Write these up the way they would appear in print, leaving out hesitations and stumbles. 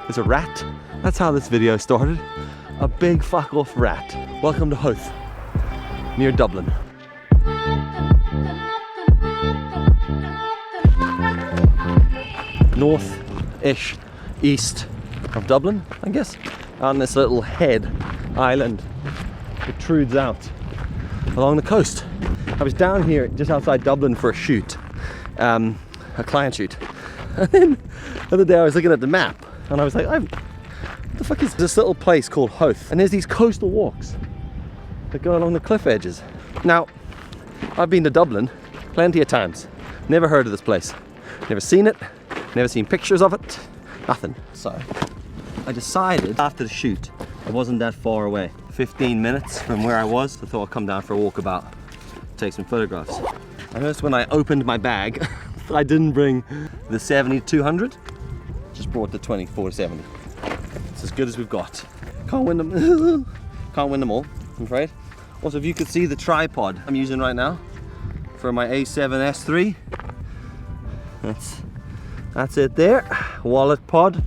There's a rat. That's how this video started. A big fuck off rat. Welcome to Howth, near Dublin. North-ish, east of Dublin, I guess. On this little head island protrudes out along the coast. I was down here just outside Dublin for a shoot, a client shoot. And then the other day I was looking at the map and I was like, what the fuck is this little place called Howth? And there's these coastal walks that go along the cliff edges. Now, I've been to Dublin plenty of times. Never heard of this place. Never seen it, never seen pictures of it, nothing. So, I decided after the shoot, I wasn't that far away. 15 minutes from where I was, so I thought I'd come down for a walkabout, take some photographs. I noticed when I opened my bag, I didn't bring the 70-200, just brought the 24-70. It's as good as we've got. Can't win them, can't win them all, I'm afraid. Also, if you could see the tripod I'm using right now for my A7S3, that's it there, wallet pod.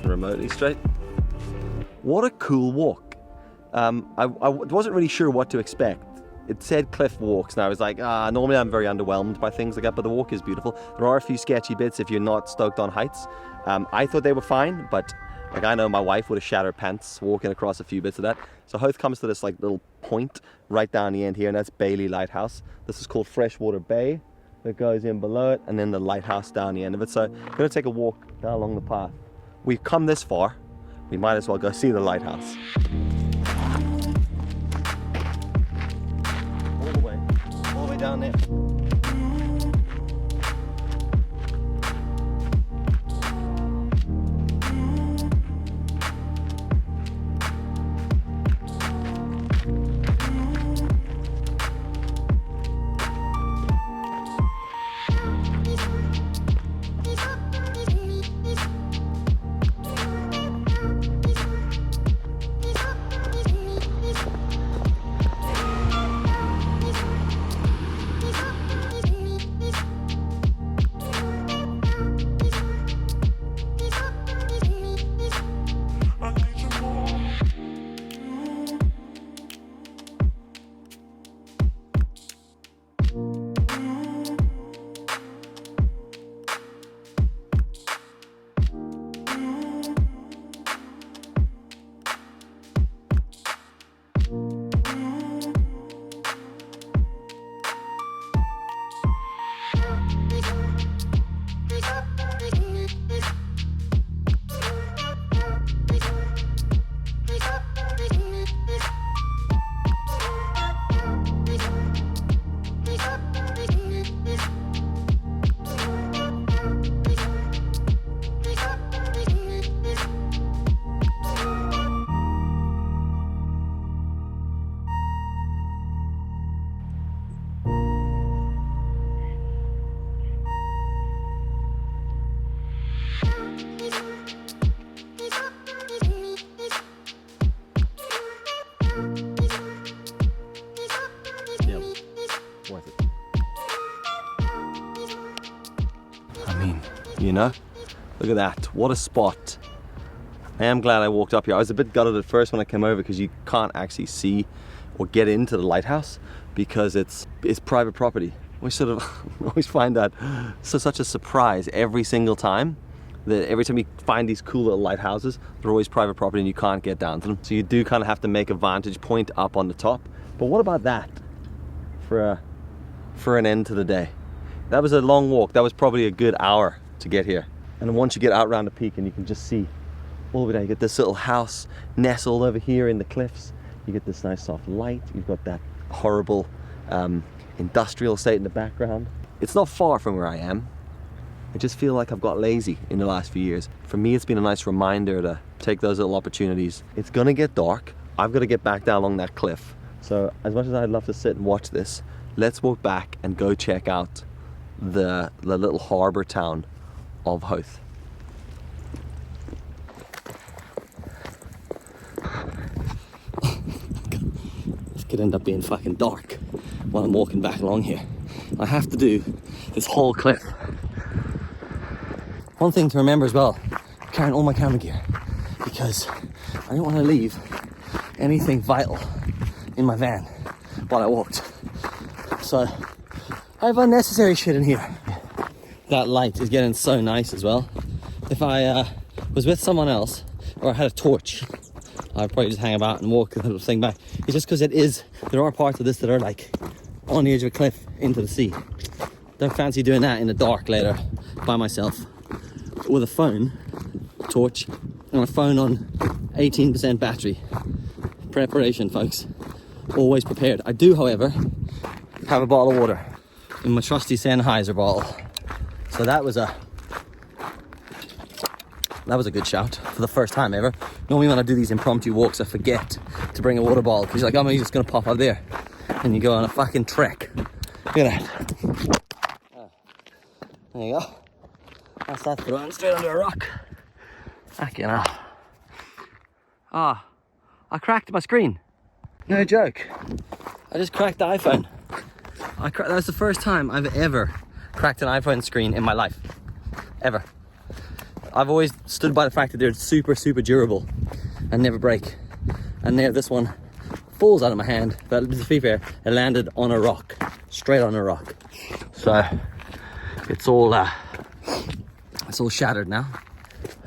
Remotely straight. What a cool walk. I wasn't really sure what to expect. It said cliff walks and I was like, normally I'm very underwhelmed by things like that, but the walk is beautiful. There are a few sketchy bits if you're not stoked on heights. I thought they were fine, but like I know my wife would have shat her pants walking across a few bits of that. So Howth comes to this like little point right down the end here, and that's Bailey Lighthouse. This is called Freshwater Bay that goes in below it, and then the lighthouse down the end of it. So I'm gonna take a walk down along the path. We've come this far, we might as well go see the lighthouse. All the way down there. You know, look at that, what a spot. I am glad I walked up here. I was a bit gutted at first when I came over because you can't actually see or get into the lighthouse because it's private property. We sort of always find that such a surprise every single time, that every time you find these cool little lighthouses, they're always private property and you can't get down to them. So you do kind of have to make a vantage point up on the top. But what about that for an end to the day? That was a long walk. That was probably a good hour to get here. And then once you get out around the peak and you can just see all the way down, you get this little house nestled over here in the cliffs. You get this nice soft light. You've got that horrible industrial estate in the background. It's not far from where I am. I just feel like I've got lazy in the last few years. For me, it's been a nice reminder to take those little opportunities. It's gonna get dark, I've got to get back down along that cliff. So as much as I'd love to sit and watch this, let's walk back and go check out the little harbour town of Howth. This could end up being fucking dark while I'm walking back along here. I have to do this whole cliff. One thing to remember as well, carrying all my camera gear, because I didn't want to leave anything vital in my van while I walked. So I have unnecessary shit in here. That light is getting so nice as well. If I was with someone else or I had a torch, I'd probably just hang about and walk the little thing back. It's just because there are parts of this that are like on the edge of a cliff into the sea. Don't fancy doing that in the dark later by myself with a phone, torch, and a phone on 18% battery. Preparation, folks. Always prepared. I do, however, have a bottle of water in my trusty Sennheiser bottle. So that was a good shout for the first time ever. Normally when I do these impromptu walks, I forget to bring a water bottle because you're like, oh, I'm just gonna pop out there, and you go on a fucking trek. Look at that. There you go. That's that thrown straight under a rock. Fucking hell. Ah, I cracked my screen. No joke. I just cracked the iPhone. That was the first time I've ever cracked an iPhone screen in my life. Ever. I've always stood by the fact that they're super, super durable and never break. And there, this one falls out of my hand, but to be fair, it landed on a rock, straight on a rock. So it's all shattered now.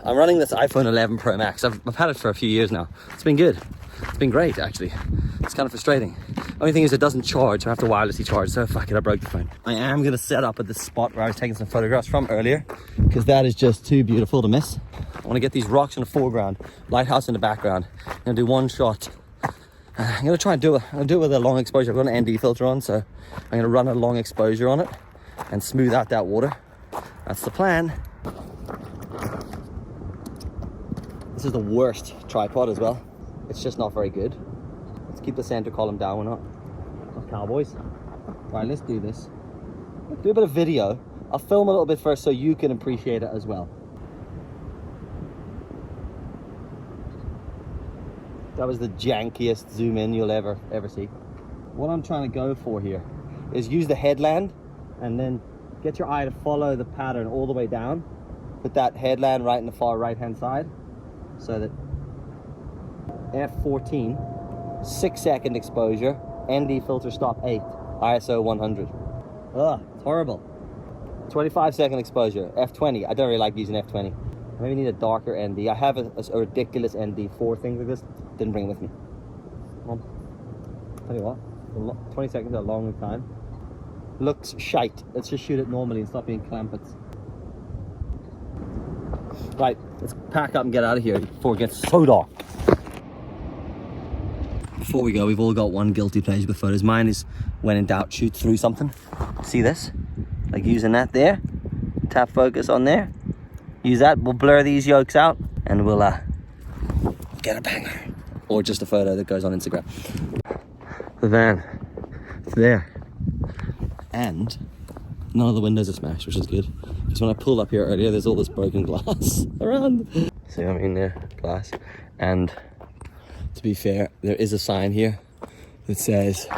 I'm running this iPhone 11 Pro Max. I've had it for a few years now. It's been good. It's been great, actually. It's kind of frustrating. Only thing is it doesn't charge, so I have to wirelessly charge, so fuck it, I broke the phone. I am gonna set up at this spot where I was taking some photographs from earlier, because that is just too beautiful to miss. I wanna get these rocks in the foreground, lighthouse in the background. I'm gonna do one shot. I'm gonna try and do it with a long exposure. I've got an ND filter on, so I'm gonna run a long exposure on it and smooth out that water. That's the plan. This is the worst tripod as well. It's just not very good. Let's keep the center column down. We're not cowboys. Right, let's do this. Let's do a bit of video. I'll film a little bit first so you can appreciate it as well. That was the jankiest zoom in you'll ever see. What I'm trying to go for here is use the headland and then get your eye to follow the pattern all the way down. Put that headland right in the far right hand side, so that f14, 6-second exposure, ND filter stop 8, ISO 100. Ugh, it's horrible. 25-second exposure, f20. I don't really like using f20. I maybe need a darker ND. I have a ridiculous ND for things like this. Didn't bring it with me. Come on. Tell you what, 20 seconds is a long time. Looks shite. Let's just shoot it normally and stop being clampets. Right, let's pack up and get out of here before it gets so dark. Before we go, we've all got one guilty pleasure with photos. Mine is when in doubt, shoot through something. See this? Like using that there. Tap focus on there. Use that, we'll blur these yolks out and we'll get a banger. Or just a photo that goes on Instagram. The van, it's there. And none of the windows are smashed, which is good. Because when I pulled up here earlier, there's all this broken glass around. See what I mean there? Glass. And to be fair, there is a sign here that says,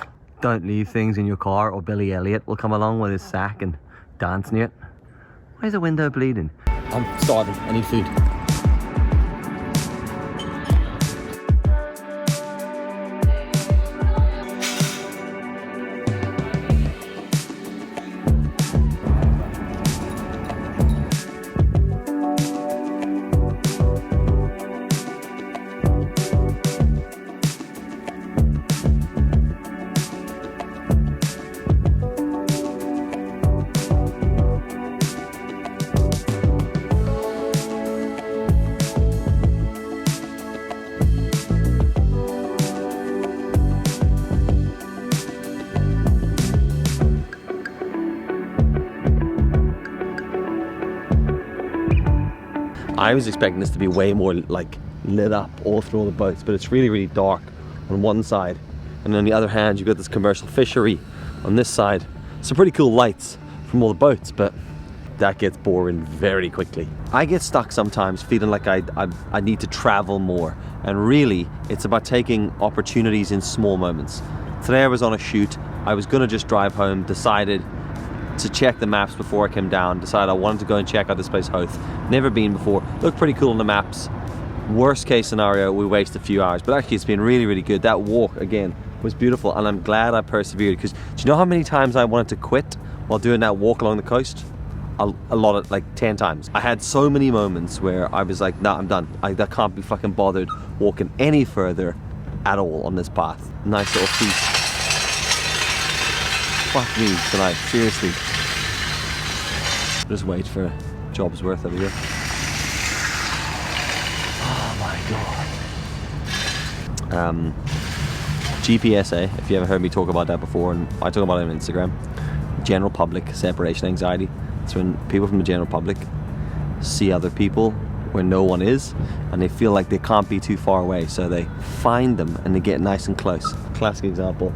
don't leave things in your car or Billy Elliot will come along with his sack and dance near it. Why is the window bleeding? I'm starving, I need food. I was expecting this to be way more like lit up all through all the boats, but it's really, really dark on one side, and on the other hand you've got this commercial fishery on this side. Some pretty cool lights from all the boats, but that gets boring very quickly. I get stuck sometimes feeling like I need to travel more, and really it's about taking opportunities in small moments. Today I was on a shoot, I was gonna just drive home, decided to check the maps before I came down, decided I wanted to go and check out this place Howth. Never been before, looked pretty cool on the maps. Worst case scenario, we waste a few hours, but actually it's been really, really good. That walk, again, was beautiful, and I'm glad I persevered, because do you know how many times I wanted to quit while doing that walk along the coast? A lot of, like 10 times. I had so many moments where I was like, nah, I'm done. I can't be fucking bothered walking any further at all on this path. Nice little feast. Fuck me tonight, seriously. Just wait for a job's worth over here. Oh my god. GPSA, if you haven't heard me talk about that before, and I talk about it on Instagram. General public separation anxiety. It's when people from the general public see other people where no one is, and they feel like they can't be too far away, so they find them and they get nice and close. Classic example,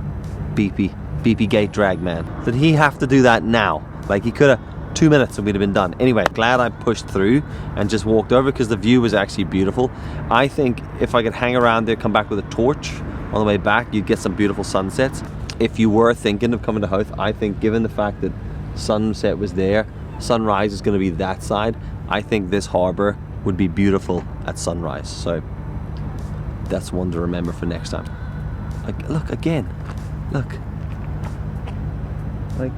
BP gate drag man. Did he have to do that now? Like, he could have 2 minutes and we'd have been done. Anyway, glad I pushed through and just walked over, because the view was actually beautiful. I think if I could hang around there, come back with a torch on the way back, you'd get some beautiful sunsets. If you were thinking of coming to Howth, I think given the fact that sunset was there, sunrise is going to be that side, I think this harbour would be beautiful at sunrise. So that's one to remember for next time. Like, look again, look, like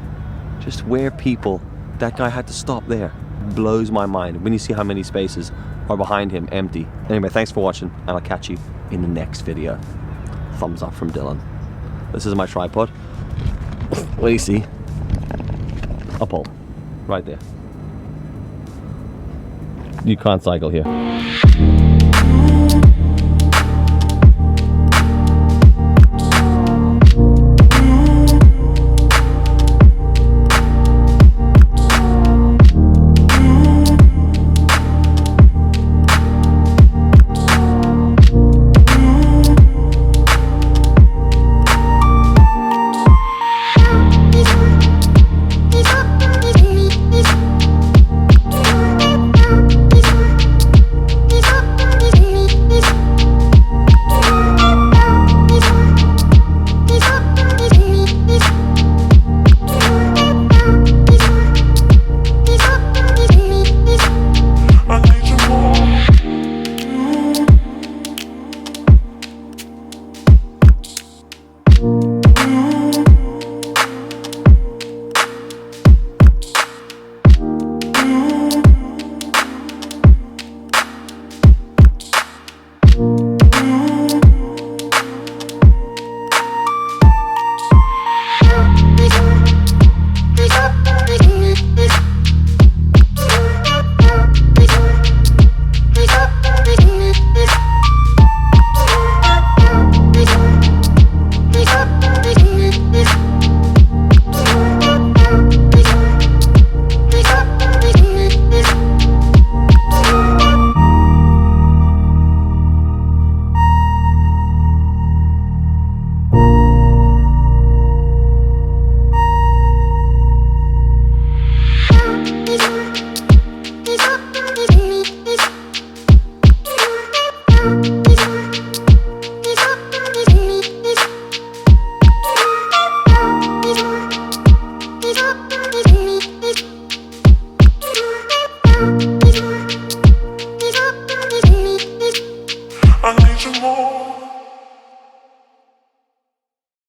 just where people, that guy had to stop there, blows my mind when you see how many spaces are behind him empty. Anyway, thanks for watching, and I'll catch you in the next video. Thumbs up from Dylan. This is my tripod. What do you see? A pole. Right there. You can't cycle here.